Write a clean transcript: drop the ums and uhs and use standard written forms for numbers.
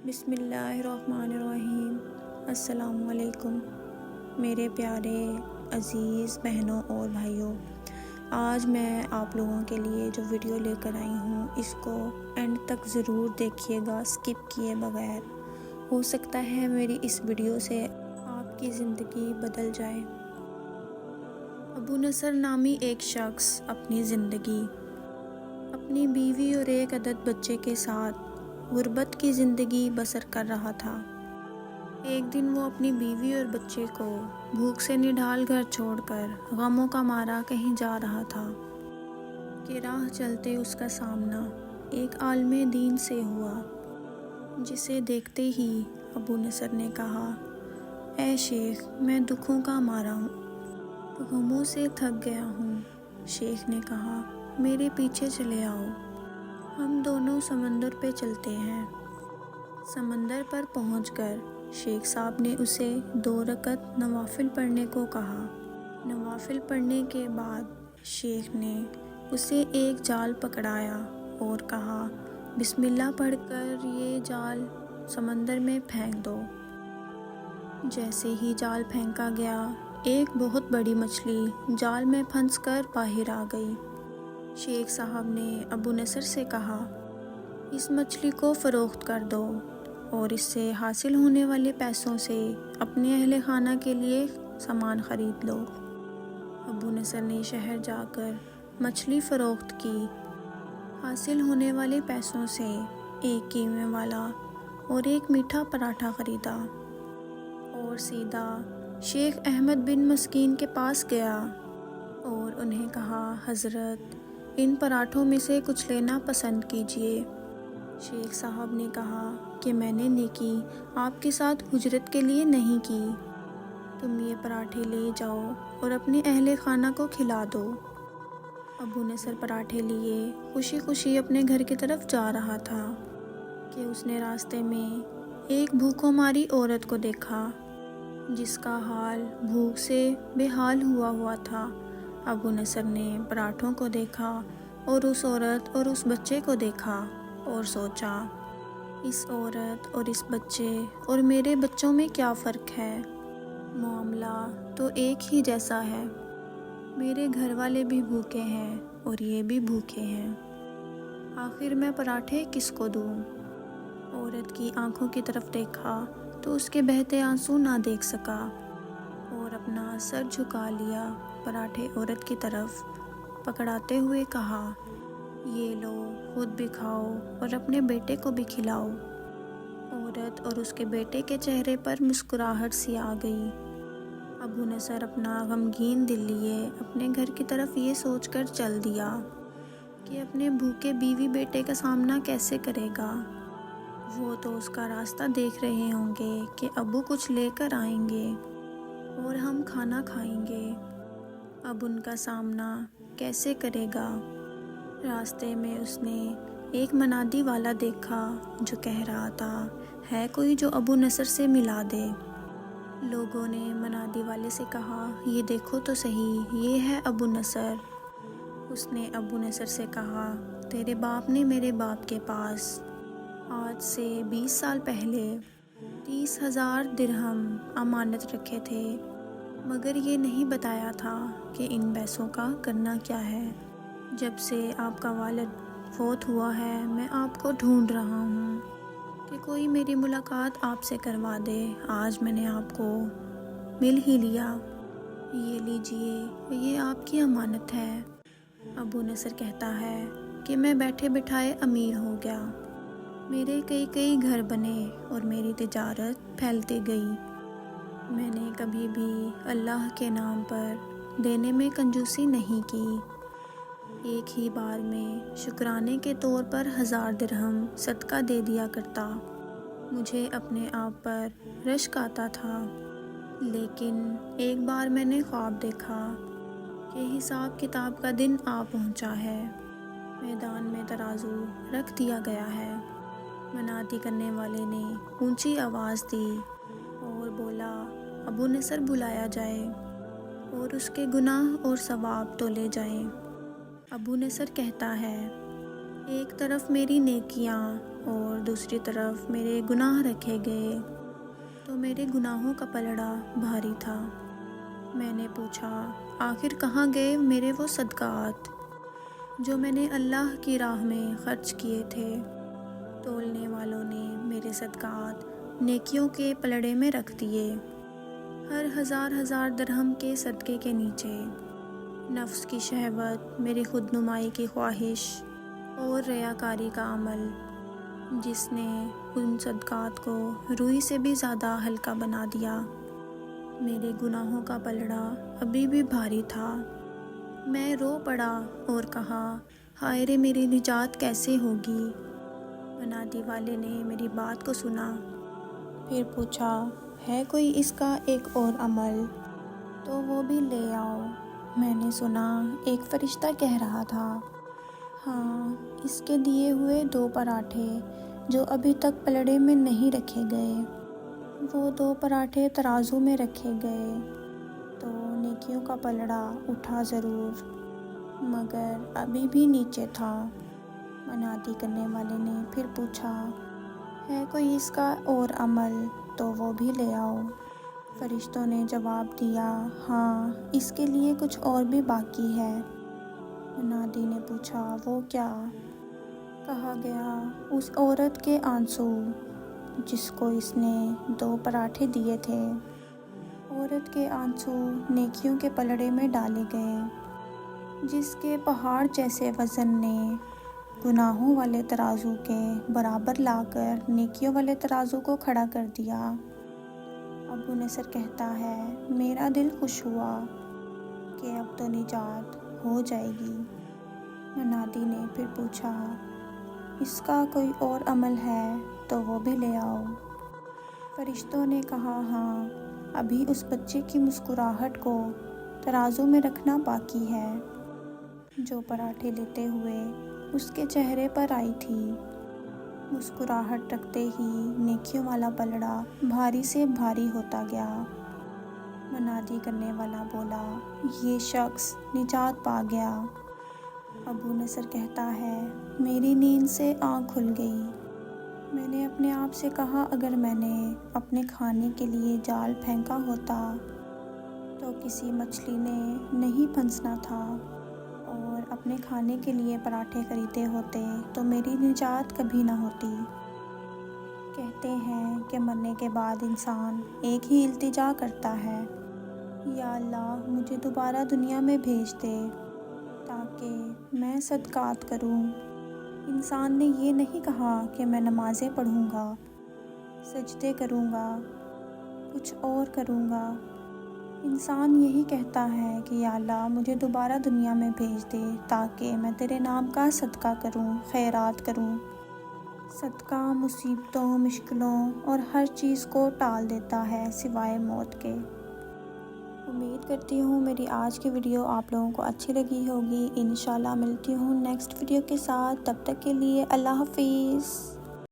بسم اللہ الرحمن الرحیم۔ السلام علیکم میرے پیارے عزیز بہنوں اور بھائیوں، آج میں آپ لوگوں کے لیے جو ویڈیو لے کر آئی ہوں اس کو اینڈ تک ضرور دیکھیے گا، سکپ کیے بغیر۔ ہو سکتا ہے میری اس ویڈیو سے آپ کی زندگی بدل جائے۔ ابو نصر نامی ایک شخص اپنی زندگی اپنی بیوی اور ایک عدد بچے کے ساتھ غربت کی زندگی بسر کر رہا تھا۔ ایک دن وہ اپنی بیوی اور بچے کو بھوک سے نڈھال گھر چھوڑ کر غموں کا مارا کہیں جا رہا تھا کہ راہ چلتے اس کا سامنا ایک عالم دین سے ہوا، جسے دیکھتے ہی ابو نصر نے کہا، اے شیخ، میں دکھوں کا مارا ہوں، غموں سے تھک گیا ہوں۔ شیخ نے کہا، میرے پیچھے چلے آؤ، ہم دونوں سمندر پہ چلتے ہیں۔ سمندر پر پہنچ کر شیخ صاحب نے اسے 2 رکعت نوافل پڑھنے کو کہا۔ نوافل پڑھنے کے بعد شیخ نے اسے ایک جال پکڑایا اور کہا، بسم اللہ پڑھ کر یہ جال سمندر میں پھینک دو۔ جیسے ہی جال پھینکا گیا، ایک بہت بڑی مچھلی جال میں پھنس کر باہر آ گئی۔ شیخ صاحب نے ابو نصر سے کہا، اس مچھلی کو فروخت کر دو اور اس سے حاصل ہونے والے پیسوں سے اپنے اہل خانہ کے لیے سامان خرید لو۔ ابو نصر نے شہر جا کر مچھلی فروخت کی، حاصل ہونے والے پیسوں سے ایک قیمے والا اور ایک میٹھا پراٹھا خریدا اور سیدھا شیخ احمد بن مسکین کے پاس گیا اور انہیں کہا، حضرت، ان پراٹھوں میں سے کچھ لینا پسند کیجیے۔ شیخ صاحب نے کہا کہ میں نے نیکی آپ کے ساتھ اجرت کے لیے نہیں کی، تم یہ پراٹھے لے جاؤ اور اپنے اہل خانہ کو کھلا دو۔ ابو نصر پراٹھے لیے خوشی خوشی اپنے گھر کی طرف جا رہا تھا کہ اس نے راستے میں ایک بھوکوں ماری عورت کو دیکھا، جس کا حال بھوک سے بے حال ہوا تھا۔ ابو نصر نے پراٹھوں کو دیکھا اور اس عورت اور اس بچے کو دیکھا اور سوچا، اس عورت اور اس بچے اور میرے بچوں میں کیا فرق ہے؟ معاملہ تو ایک ہی جیسا ہے، میرے گھر والے بھی بھوکے ہیں اور یہ بھی بھوکے ہیں، آخر میں پراٹھے کس کو دوں؟ عورت کی آنکھوں کی طرف دیکھا تو اس کے بہتے آنسو نہ دیکھ سکا اور اپنا سر جھکا لیا۔ پراٹھے عورت کی طرف پکڑاتے ہوئے کہا، یہ لو، خود بھی کھاؤ اور اپنے بیٹے کو بھی کھلاؤ۔ عورت اور اس کے بیٹے کے چہرے پر مسکراہٹ سی آ گئی۔ ابو نصر اپنا غمگین دل لیے اپنے گھر کی طرف یہ سوچ کر چل دیا کہ اپنے بھوکے بیوی بیٹے کا سامنا کیسے کرے گا۔ وہ تو اس کا راستہ دیکھ رہے ہوں گے کہ ابو کچھ لے کر آئیں گے اور ہم کھانا کھائیں گے، اب ان کا سامنا کیسے کرے گا۔ راستے میں اس نے ایک منادی والا دیکھا جو کہہ رہا تھا، ہے کوئی جو ابو نصر سے ملا دے؟ لوگوں نے منادی والے سے کہا، یہ دیکھو تو صحیح، یہ ہے ابو نصر۔ اس نے ابو نصر سے کہا، تیرے باپ نے میرے باپ کے پاس آج سے 20 سال پہلے 30,000 درہم امانت رکھے تھے، مگر یہ نہیں بتایا تھا کہ ان پیسوں کا کرنا کیا ہے۔ جب سے آپ کا والد فوت ہوا ہے، میں آپ کو ڈھونڈ رہا ہوں کہ کوئی میری ملاقات آپ سے کروا دے۔ آج میں نے آپ کو مل ہی لیا، یہ لیجئے، یہ آپ کی امانت ہے۔ ابو نصر کہتا ہے کہ میں بیٹھے بٹھائے امیر ہو گیا، میرے کئی گھر بنے اور میری تجارت پھیلتی گئی، میں نے کبھی بھی اللہ کے نام پر دینے میں کنجوسی نہیں کی، ایک ہی بار میں شکرانے کے طور پر 1000 درہم صدقہ دے دیا کرتا۔ مجھے اپنے آپ پر رشک آتا تھا، لیکن ایک بار میں نے خواب دیکھا کہ حساب کتاب کا دن آ پہنچا ہے، میدان میں ترازو رکھ دیا گیا ہے۔ منادی کرنے والے نے اونچی آواز دی اور بولا، ابو نصر بلایا جائے اور اس کے گناہ اور ثواب تولے جائیں۔ ابو نصر کہتا ہے، ایک طرف میری نیکیاں اور دوسری طرف میرے گناہ رکھے گئے تو میرے گناہوں کا پلڑا بھاری تھا۔ میں نے پوچھا آخر کہاں گئے میرے وہ صدقات جو میں نے اللہ کی راہ میں خرچ کیے تھے؟ تولنے والوں نے میرے صدقات نیکیوں کے پلڑے میں رکھ دیے، ہر ہزار درہم کے صدقے کے نیچے۔ نفس کی شہوت، میری خود نمائی کی خواہش اور ریاکاری کا عمل، جس نے ان صدقات کو روئی سے بھی زیادہ ہلکا بنا دیا۔ میرے گناہوں کا پلڑا ابھی بھی بھاری تھا۔ میں رو پڑا اور کہا ہائے رے میری نجات کیسے ہوگی؟ منادی والے نے میری بات کو سنا، پھر پوچھا ہے کوئی اس کا ایک اور عمل تو وہ بھی لے آؤ۔ میں نے سنا ایک فرشتہ کہہ رہا تھا ہاں، اس کے دیے ہوئے 2 پراٹھے جو ابھی تک پلڑے میں نہیں رکھے گئے، وہ 2 پراٹھے ترازو میں رکھے گئے تو نیکیوں کا پلڑا اٹھا ضرور، مگر ابھی بھی نیچے تھا۔ منادی کرنے والے نے پھر پوچھا ہے کوئی اس کا اور عمل تو وہ بھی لے آؤ۔ فرشتوں نے جواب دیا ہاں، اس کے لیے کچھ اور بھی باقی ہے۔ منادی نے پوچھا وہ کیا؟ کہا گیا اس عورت کے آنسو جس کو اس نے 2 پراٹھے دیے تھے۔ عورت کے آنسو نیکیوں کے پلڑے میں ڈالے گئے، جس کے پہاڑ جیسے وزن نے گناہوں والے ترازو کے برابر لا کر نیکیوں والے ترازو کو کھڑا کر دیا۔ ابو نصر کہتا ہے میرا دل خوش ہوا کہ اب تو نجات ہو جائے گی۔ منادی نے پھر پوچھا اس کا کوئی اور عمل ہے تو وہ بھی لے آؤ۔ فرشتوں نے کہا ہاں، ابھی اس بچے کی مسکراہٹ کو ترازو میں رکھنا باقی ہے جو پراٹھے لیتے ہوئے اس کے چہرے پر آئی تھی۔ مسکراہٹ رکھتے ہی نیکیوں والا پلڑا بھاری سے بھاری ہوتا گیا۔ منادی کرنے والا بولا یہ شخص نجات پا گیا۔ ابو نصر کہتا ہے میری نیند سے آنکھ کھل گئی۔ میں نے اپنے آپ سے کہا اگر میں نے اپنے کھانے کے لیے جال پھینکا ہوتا تو کسی مچھلی نے نہیں پھنسنا تھا، اور اپنے کھانے کے لیے پراٹھے خریدے ہوتے تو میری نجات کبھی نہ ہوتی۔ کہتے ہیں کہ مرنے کے بعد انسان ایک ہی التجا کرتا ہے یا اللہ مجھے دوبارہ دنیا میں بھیج دے تاکہ میں صدقات کروں۔ انسان نے یہ نہیں کہا کہ میں نمازیں پڑھوں گا، سجدے کروں گا، کچھ اور کروں گا۔ انسان یہی کہتا ہے کہ یا اللہ مجھے دوبارہ دنیا میں بھیج دے تاکہ میں تیرے نام کا صدقہ کروں، خیرات کروں۔ صدقہ مصیبتوں، مشکلوں اور ہر چیز کو ٹال دیتا ہے سوائے موت کے۔ امید کرتی ہوں میری آج کی ویڈیو آپ لوگوں کو اچھی لگی ہوگی۔ انشاءاللہ ملتی ہوں نیکسٹ ویڈیو کے ساتھ، تب تک کے لیے اللہ حافظ۔